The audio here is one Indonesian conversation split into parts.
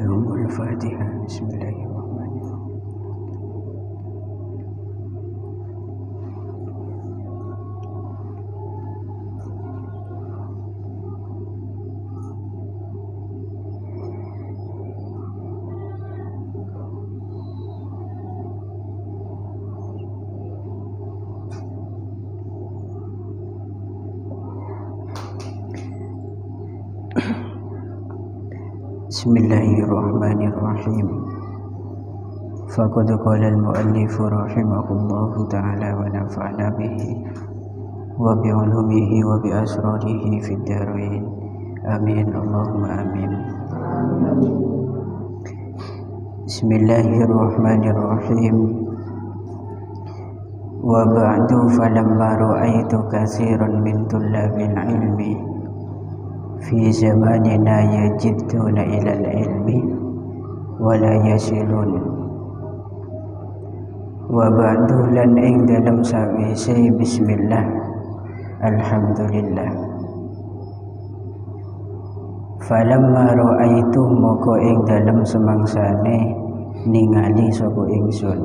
لهم الفاتحة. بسم الله الرحمن الرحيم. Bismillahirrahmanirrahim. Faqad qala al-muallif rahimahullahu ta'ala wa nafa'ana bihi wa bi ulumihi wa bi asrarihi fid dharain. Amin Allahumma amin. Bismillahirrahmanirrahim. Wa ba'du falamma ra'aitu katsiran min tullabil ilmi fi zamanina yajidduna ilal ilmi wa la yasilun. Wa ba'du lan ing dalam sawise bismillah alhamdulillah. Falamma ra'aitu moko ing dalam semangsane ningali sapa ingsun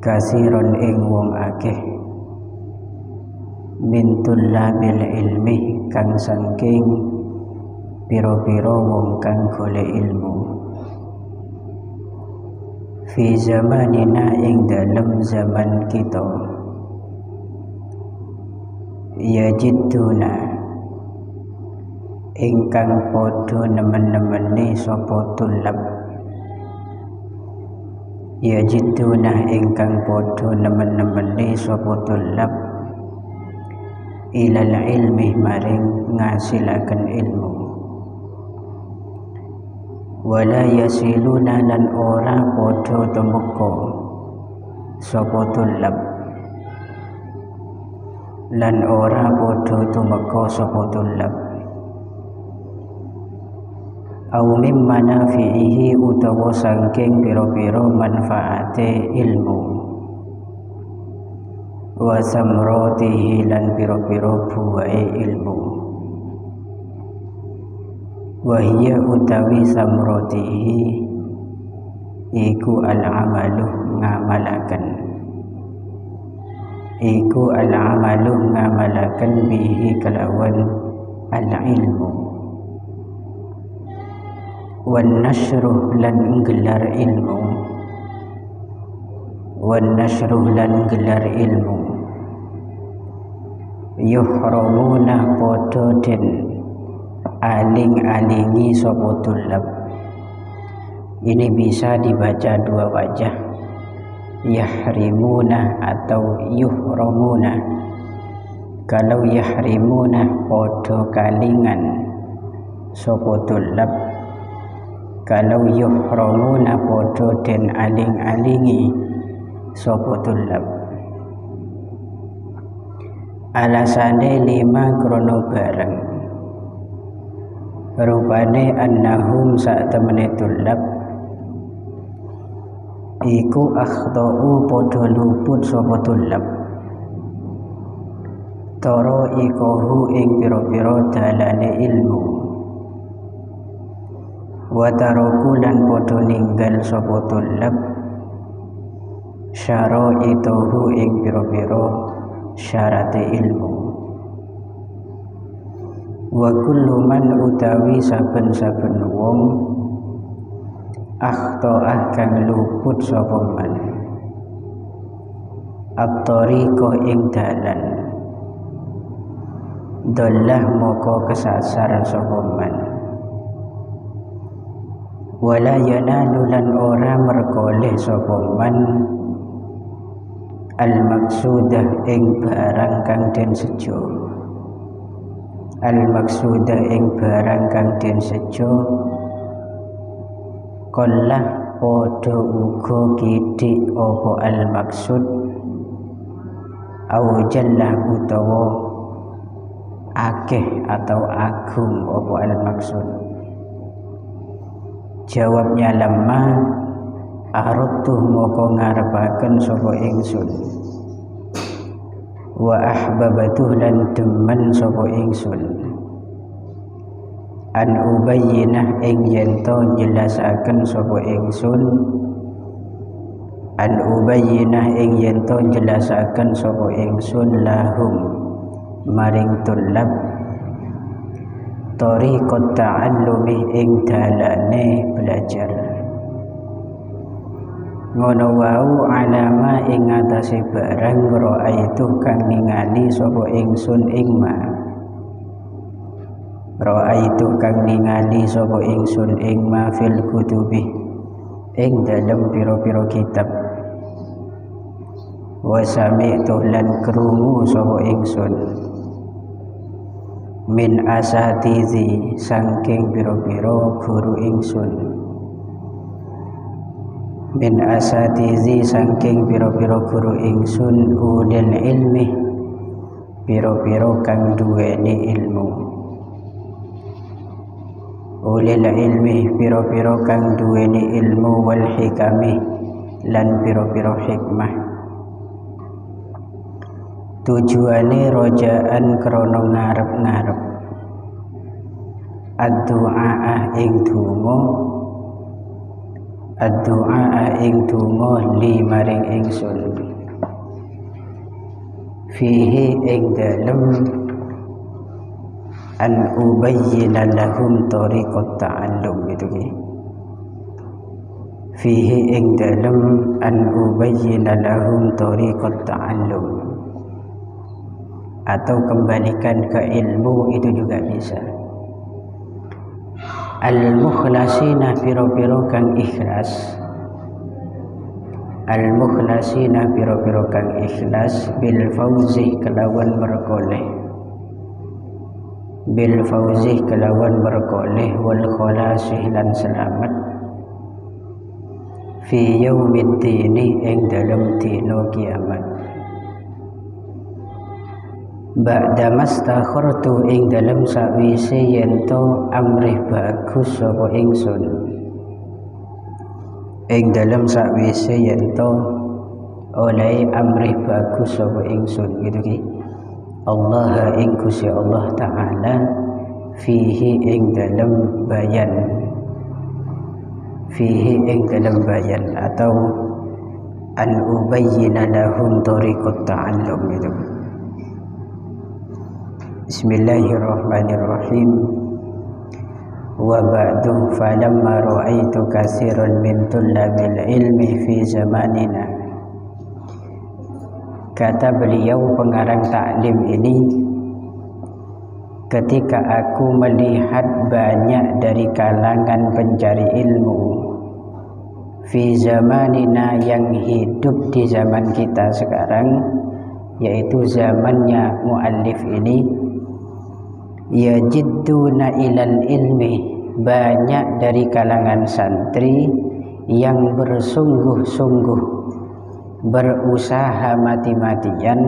kasiron ing wong akeh min tullabil ilmi kang saking pira-pira wong kang golek ilmu fi zamanina ing dalem zaman kita yajidduna ingkang padha nemen-nemeni sapa tullab yajidduna ingkang padha nemen-nemeni sapa tullab ilal ilmi maring ngasilaken ilmu wala yasiluna lan ora padha tumeka sapa tullab lan ora padha tumeka sapa tullab aw mimma nafi'ihi utawa saking pira-pira manfaate ilmu wa samratihi lan pira-pira buahe ilmu wa hiya utawi samratihi iku al-amalu ngamalaken bihi kelawan al-ilmu wan nasyruh lan gelar ilmu yuhramuna padha den aling-alingi sapa tullab. Ini bisa dibaca dua wajah, yahrimuna atau yuhramuna. Kalau yahrimuna padha kalingan sapa tullab, kalau yuhramuna padha den aling-alingi sapa tullab. Alasane lima krono bareng rupane annahum sak temene tullab iku akhtau padha luput sapa tullab tara ikahu ing pira-pira dalane ilmu wa taraku lan padha ninggal sapa tullab syara'itahu ing pira-pira syarate ilmu wa kullu man utawi saben-saben wong akhta'ah kang luput sapa man at-tariqa ing dalan dallah moko kesasar sapa man wala yanalu lan ora merkoleh sapa man al-maksudah ing barang kang den sejo al-maksudah ing barang kang den sejo kallah padha uga kidik apa al-maksud au jallah utawa akeh atau agung apa al-maksud. Jawabnya lemah aradtuh moko ngarepaken sapa ingsun wa ahbabatuh lan demen sapa ingsun an ubayyinah ing yento jelasaken sapa ingsun an ubayyinah ing yento jelasaken sapa ingsun lahum maring tulab tariqat ta'allumi ing dalane belajar ngono wau alama ing atase barang ra'aitu kang ningali sapa ingsun ing ma ra'aitu kang ningali sapa ingsun ing ma fil kutubi ing dalem pira-pira kitab wa sami'tu lan krungu sapa ingsun min asatizi saking pira-pira guru ingsun min asatizi saking pira-pira guru ingsun ulil ilmi pira-pira kang duweni ilmu ulil ilmi pira-pira kang duweni ilmu wal hikami lan pira-pira hikmah tujuane rojaan krana ngarep-ngarep ad-du'a ing donga ad-du'a ing donga li maring ingsun fihi ing dalem an ubayyina lahum tariqat ta'allum itu ki fihi ing dalem an ubayyina lahum tariqat ta'allum atau kembalikan ke ilmu itu juga bisa. Al-mukhlasina piro-piro kang ikhlas al-mukhlasina piro-piro kang ikhlas bil fauzi kelawan berkoleh bil fauzi kelawan berkoleh wal khalasih lan selamat fi yaumiddini ing dalam dino kiamat ba'da mastakhartu ing dalam sawise yento amrih bagus sapa ingsun ing dalam sawise yento oleh amrih bagus sapa ingsun gitu ki Allah ing Gusti Allah taala fihi ing dalam bayan fihi ing dalam bayan atau an ubayyina lahum tariqat ta'allum gitu. Bismillahirrahmanirrahim. Wa ba'du falamma ra'aitu katsiran min tullabil ilmi fi zamanina. Kata beliau pengarang taklim ini, ketika aku melihat banyak dari kalangan pencari ilmu fi zamanina yang hidup di zaman kita sekarang, yaitu zamannya muallif ini, yajidduna ilal ilmi, banyak dari kalangan santri yang bersungguh-sungguh berusaha mati-matian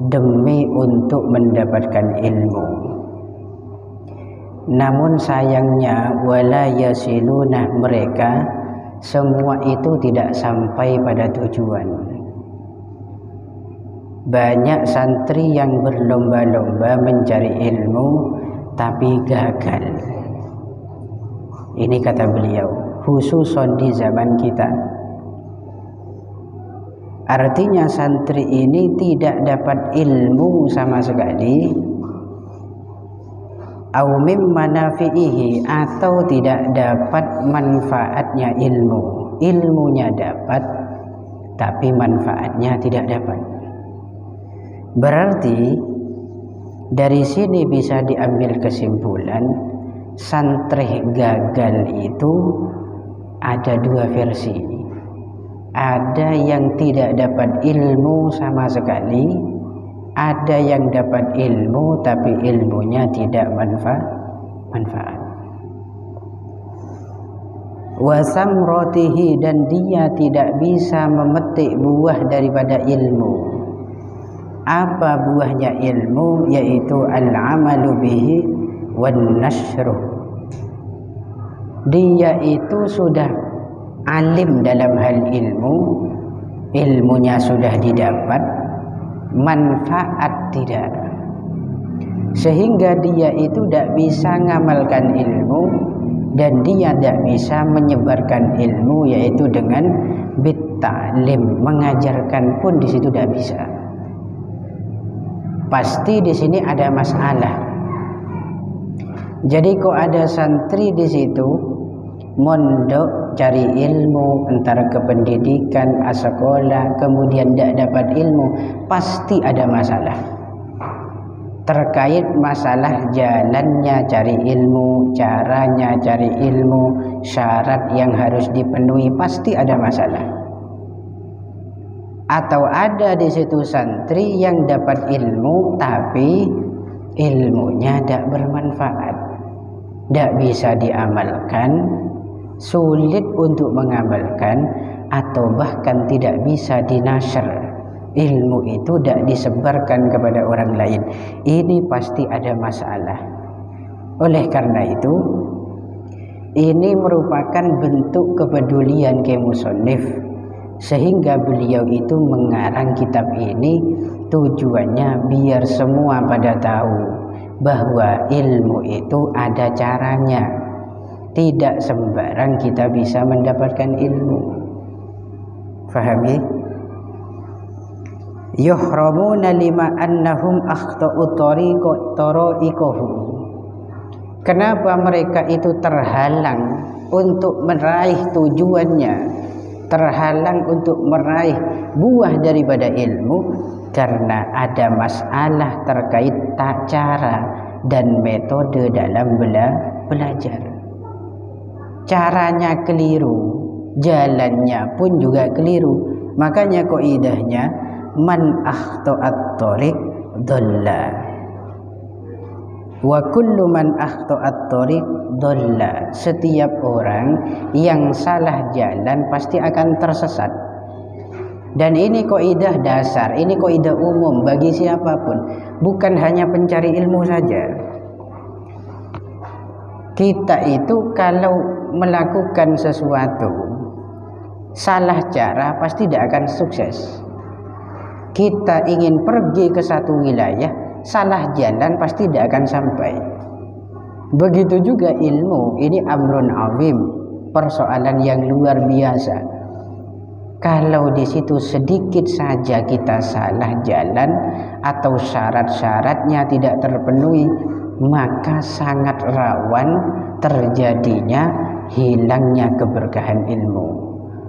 demi untuk mendapatkan ilmu. Namun sayangnya wala yasiluna, mereka semua itu tidak sampai pada tujuan. Banyak santri yang berlomba-lomba mencari ilmu tapi gagal. Ini kata beliau, khususon di zaman kita. Artinya santri ini tidak dapat ilmu sama sekali, au mim manafi'ihi, atau tidak dapat manfaatnya ilmu. Ilmunya dapat tapi manfaatnya tidak dapat. Berarti dari sini bisa diambil kesimpulan santri gagal itu ada dua versi. Ada yang tidak dapat ilmu sama sekali, ada yang dapat ilmu tapi ilmunya tidak manfaat. Wa samratihi, dan dia tidak bisa memetik buah daripada ilmu. Apa buahnya ilmu? Yaitu al-amalu bihi wan nashruh. Dia itu sudah alim dalam hal ilmu, ilmunya sudah didapat, manfaat tidak. sehingga dia itu tidak bisa ngamalkan ilmu dan dia tidak bisa menyebarkan ilmu, yaitu dengan bitta'lim, mengajarkan pun di situ tidak bisa. Pasti di sini ada masalah. Jadi kok ada santri di situ mondok cari ilmu, antara kependidikan, sekolah, kemudian tidak dapat ilmu, pasti ada masalah. Terkait masalah jalannya cari ilmu, caranya cari ilmu, syarat yang harus dipenuhi, pasti ada masalah. Atau ada di situ santri yang dapat ilmu tapi ilmunya tidak bermanfaat, tidak bisa diamalkan, sulit untuk mengamalkan, atau bahkan tidak bisa dinashr. Ilmu itu tidak disebarkan kepada orang lain. Ini pasti ada masalah. Oleh karena itu, ini merupakan bentuk kepedulian ke musannif, sehingga beliau itu mengarang kitab ini tujuannya biar semua pada tahu bahwa ilmu itu ada caranya. Tidak sembarang kita bisa mendapatkan ilmu. Fahami? Yuhramuna lima annahum akhta'u tariqahu. Kenapa mereka itu terhalang untuk meraih tujuannya, terhalang untuk meraih buah daripada ilmu? Karena ada masalah terkait cara dan metode dalam belajar. Caranya keliru, jalannya pun juga keliru. Makanya kaidahnya man akhta'at thariq dhalla wa kullu man akhta'at thariq dhalla. Setiap orang yang salah jalan pasti akan tersesat. Dan ini kaidah dasar, ini kaidah umum bagi siapapun, bukan hanya pencari ilmu saja. Kita itu kalau melakukan sesuatu salah cara pasti tidak akan sukses. Kita ingin pergi ke satu wilayah, salah jalan pasti tidak akan sampai. Begitu juga ilmu, ini amrun azim, persoalan yang luar biasa. Kalau di situ sedikit saja kita salah jalan atau syarat-syaratnya tidak terpenuhi, maka sangat rawan terjadinya hilangnya keberkahan ilmu,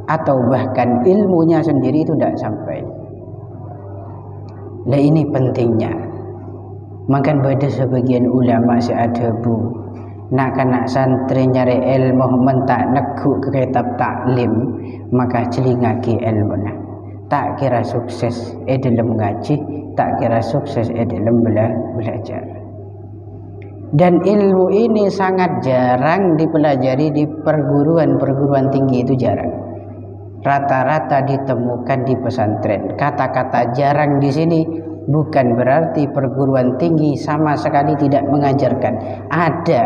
atau bahkan ilmunya sendiri itu tidak sampai. Lah ini pentingnya. Makan pada sebagian ulama seadabu nak kanak santri nyari ilmu mentak neguk ke kitab taklim, maka celingaki ilmu nah. Tak kira sukses dalam ngaji, tak kira sukses dalam belajar. Dan ilmu ini sangat jarang dipelajari di perguruan tinggi, itu jarang. Rata-rata ditemukan di pesantren. Kata-kata jarang di sini bukan berarti perguruan tinggi sama sekali tidak mengajarkan. Ada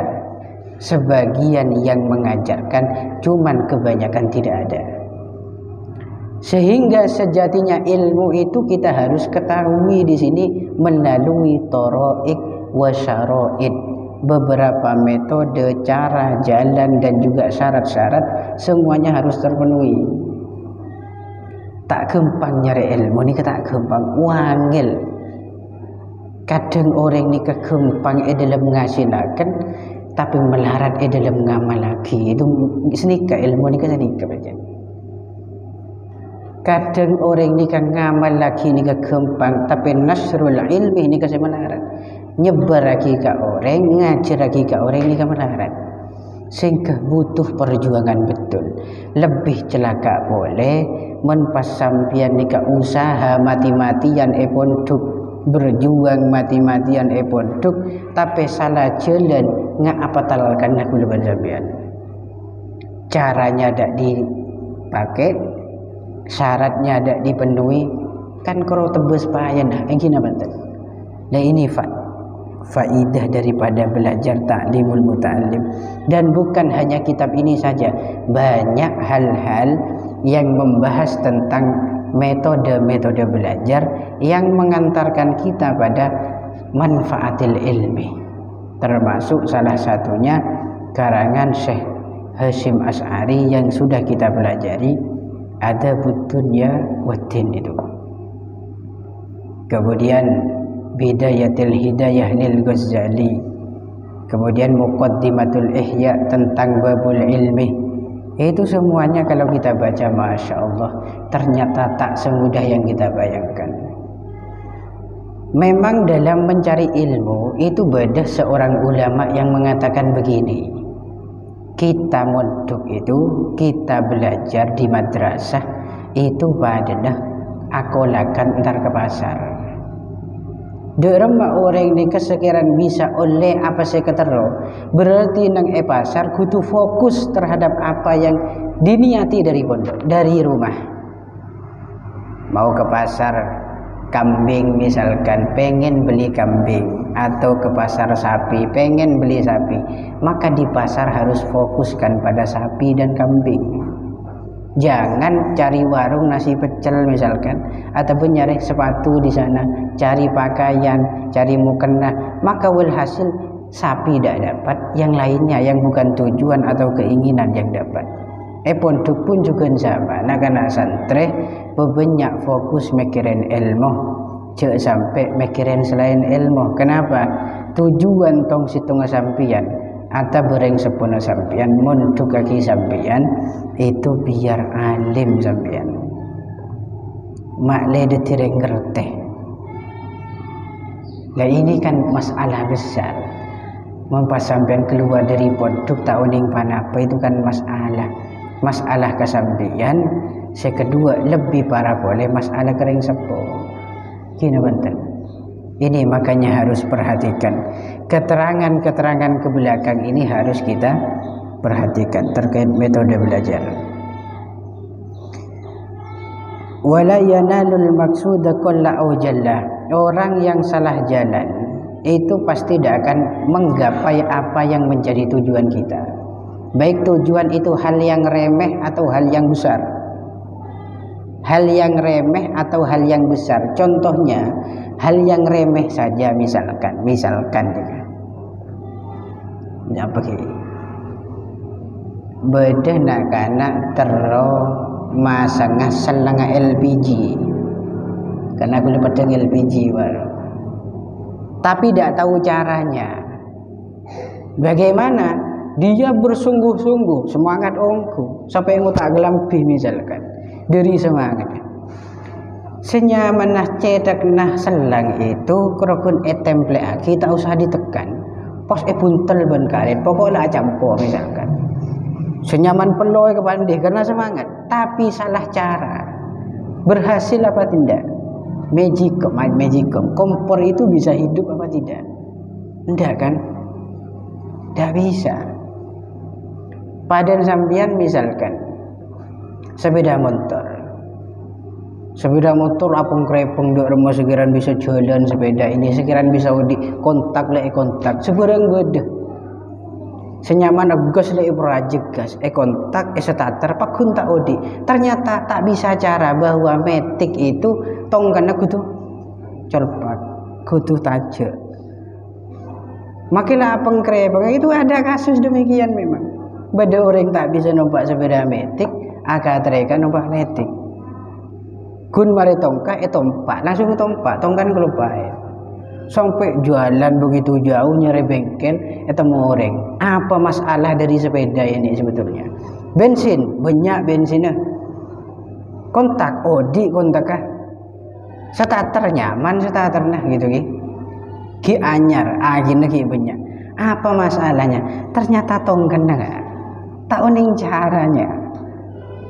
sebagian yang mengajarkan, cuman kebanyakan tidak ada. Sehingga sejatinya ilmu itu kita harus ketahui di sini melalui thara'iq wa syara'id. Beberapa metode, cara, jalan dan juga syarat-syarat semuanya harus terpenuhi. Tak gampang nyari ilmu ni, tak gampang, wangil. Kadang orang ni kegempang dalam ngasilakan, tapi melarat dalam ngamal lagi. Itu senika ilmu ni senika aja. Kadang orang ni ngamal lagi ni kegempang, tapi nasrul ilmi ni melarat. Nyebar lagi ke orang, ngajar lagi ke orang ni melarat. Sehingga butuh perjuangan betul. Lebih celaka boleh menpas sampian nika usaha mati-matian pondok, berjuang mati-matian pondok, tapi salah jalan ngak apa talalkan nak kuluban sampian. Caranya tidak dipakai, syaratnya tidak dipenuhi, kan kalau tebus payan dah gini banten. Nah ini faidah daripada belajar ta'limul muta'allim. Dan bukan hanya kitab ini saja, banyak hal-hal yang membahas tentang metode-metode belajar yang mengantarkan kita pada manfaatil ilmi, termasuk salah satunya karangan Syekh Hasyim Asy'ari yang sudah kita pelajari, Adabud Dunya Waddin itu. Kemudian Bidayatil Hidayah lil Ghazali, kemudian Muqaddimatul Ihya tentang babul ilmi. Itu semuanya kalau kita baca, Masya Allah, ternyata tak semudah yang kita bayangkan. Memang dalam mencari ilmu itu ada seorang ulama yang mengatakan begini, kita mondok itu, kita belajar di madrasah itu adalah akolakan ntar ke pasar. Derema orang ini kesekiran bisa oleh apa saya ketero, berarti nang pasar kudu fokus terhadap apa yang diniati dari pondok, dari rumah. Mau ke pasar kambing misalkan, pengen beli kambing, atau ke pasar sapi, pengen beli sapi, maka di pasar harus fokuskan pada sapi dan kambing. Jangan cari warung nasi pecel misalkan, ataupun nyari sepatu di sana, cari pakaian, cari mukena, maka walhasil sapi tidak dapat, yang lainnya yang bukan tujuan atau keinginan yang dapat. Pondok pun juga sama, nak santri banyak fokus mikirin ilmu, jangan sampai mikirin selain ilmu. Kenapa? Tujuan tong situng sampian atau bereng sepuno sampian, mondok kaki sampian itu biar alim sampian, makle detireng ngerti. Nah ini kan masalah besar, mempas sampian keluar dari pondok tahun yang panapa itu kan masalah kesampian. Sekedua lebih parah boleh masalah kering sepo gini benten. Ini makanya harus perhatikan keterangan-keterangan ke belakang ini, harus kita perhatikan terkait metode belajar. Wala yanalul maqsuda kulla aujalla, orang yang salah jalan itu pasti tidak akan menggapai apa yang menjadi tujuan kita, baik tujuan itu hal yang remeh atau hal yang besar. Hal yang remeh atau hal yang besar, contohnya hal yang remeh saja, misalkan ya begini, beda nak anak tero masang selang LPG, karena aku dapat LPG baru, tapi tidak tahu caranya. Bagaimana dia bersungguh-sungguh semangat ongku sampai ngutak gelampi misalkan dari semangat senyaman nah cetak nah selang itu kerokun temple aki tak usah ditekan pos buntel ben karet pokoknya campur misalkan senyaman peloy kepandih karena semangat, tapi salah cara. Berhasil apa tidak? Magicom kompor itu bisa hidup apa tidak? Tidak kan? Tidak bisa. Padan sambian misalkan sepeda motor apung krepeng dok rumah sekiran bisa jalan, sepeda ini sekiran bisa di kontak sebarang gede senyaman gas le project gas kontak starter pakun tak odi, ternyata tak bisa cara bahwa metik itu tong karena kudu colpak kudu tajak, makilah apeng krepeng itu ada kasus demikian. Memang beda orang tak bisa numpak sepeda metik, agak tereka numpak metik. Kun mari tongka tompak langsung tompak tongkan kelupai sampai jualan begitu jauh nyari bengkel ketemu orang. Apa masalah dari sepeda ini sebetulnya? Bensin banyak bensinnya, kontak odi kontakah starter nyaman starternya gitu ki anyar agin ki banyak. Apa masalahnya? Ternyata tongkan enggak tak uning caranya.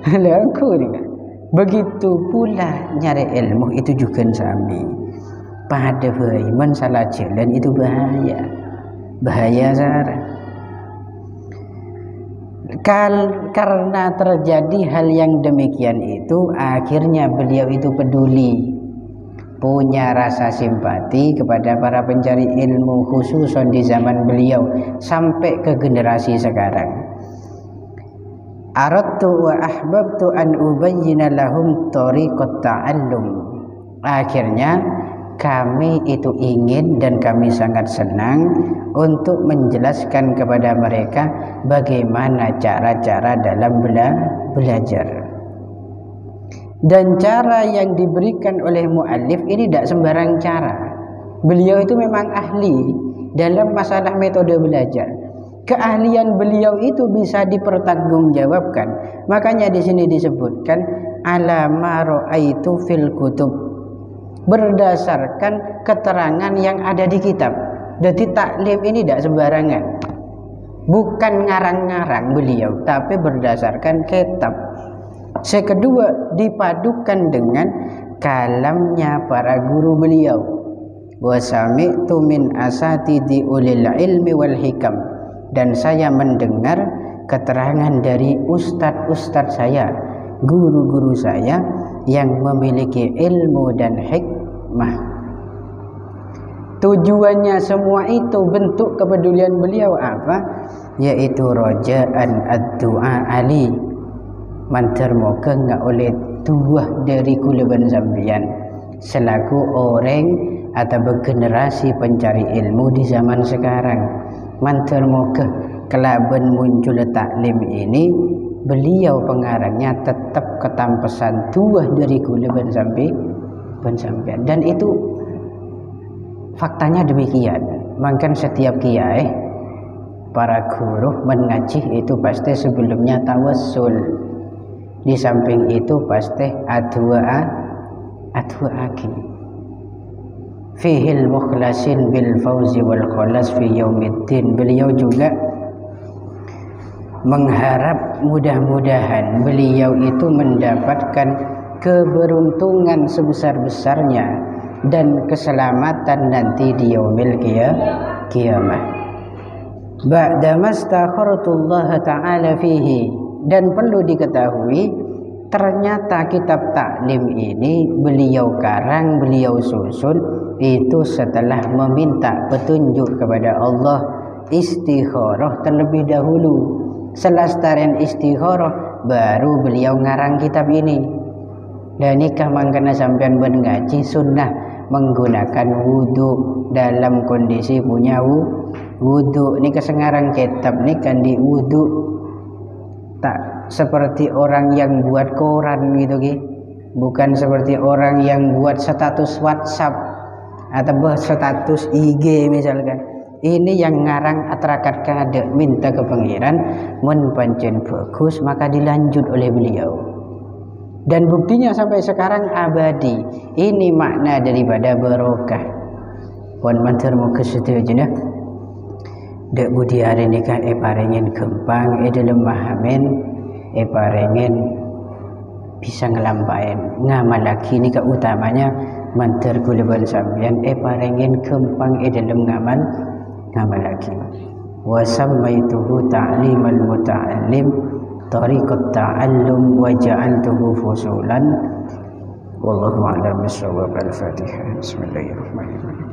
Laku nih. Begitu pula nyari ilmu itu juga sami. Pada men salah jalan itu bahaya Zara. Karena terjadi hal yang demikian itu, akhirnya beliau itu peduli, punya rasa simpati kepada para pencari ilmu khususon di zaman beliau sampai ke generasi sekarang. Aradtu wa ahbabtu an ubayyina lahum tariqat ta'allum. Akhirnya kami itu ingin dan kami sangat senang untuk menjelaskan kepada mereka bagaimana cara-cara dalam belajar. Dan cara yang diberikan oleh muallif ini tidak sembarang cara. Beliau itu memang ahli dalam masalah metode belajar. Keahlian beliau itu bisa dipertanggungjawabkan. Makanya di sini disebutkan ala ma ra'aitu fil kutub, berdasarkan keterangan yang ada di kitab. Jadi taklim ini tidak sembarangan, bukan ngarang-ngarang beliau, tapi berdasarkan kitab. Sekedua, dipadukan dengan kalamnya para guru beliau. Wa sami'tu min asatidi ulil ilmi wal hikam, dan saya mendengar keterangan dari ustadz-ustadz saya, guru-guru saya yang memiliki ilmu dan hikmah. Tujuannya semua itu, bentuk kepedulian beliau apa? Yaitu rojaan ad-du'a ali, mantermoga nggak oleh tuah dari kuleban sambian selaku orang atau generasi pencari ilmu di zaman sekarang. Mantermoga kelaban muncul taklim ini, beliau pengarangnya tetap ketampesan tuah dari kuleban sambian, dan itu faktanya demikian. Maka setiap kiai, para guru mengaji itu pasti sebelumnya tawassul. Di samping itu pasti addu'aki fihil mukhlasin bil fauzi wal khalas fi yaumiddin. Beliau juga mengharap mudah-mudahan beliau itu mendapatkan keberuntungan sebesar-besarnya dan keselamatan nanti di yaumil qiyamah. Ba'dama astakhartullah ta'ala fihi, dan perlu diketahui ternyata kitab taklim ini beliau karang, beliau susun itu setelah meminta petunjuk kepada Allah, istikharah terlebih dahulu. Selestarian istikharah baru beliau ngarang kitab ini. Dan nikah mangkana sampean mengaji sunnah menggunakan wudu dalam kondisi punya wudu. Nikah sengarang kitab nikah di wudu, tak seperti orang yang buat koran gitu ki, bukan seperti orang yang buat status WhatsApp atau status IG misalkan. Ini yang ngarang atarakat kada minta ke pangeran, mun pancen bagus maka dilanjut oleh beliau, dan buktinya sampai sekarang abadi. Ini makna daripada barokah. Pun mantar muka setuju nah. Dek budi hari nikah parengen gempang dalam mahamen parengen bisa ngelampain ngamal lagi nikah utamanya mantar kuleban sambian parengen gempang dalam ngamal lagi. Wa sammaituhu ta'limal muta'allim tariqat ta'allum wa ja'altuhu fusulan. Wallahu a'lam bissawab. Al-Fatihah. Bismillahirrahmanirrahim.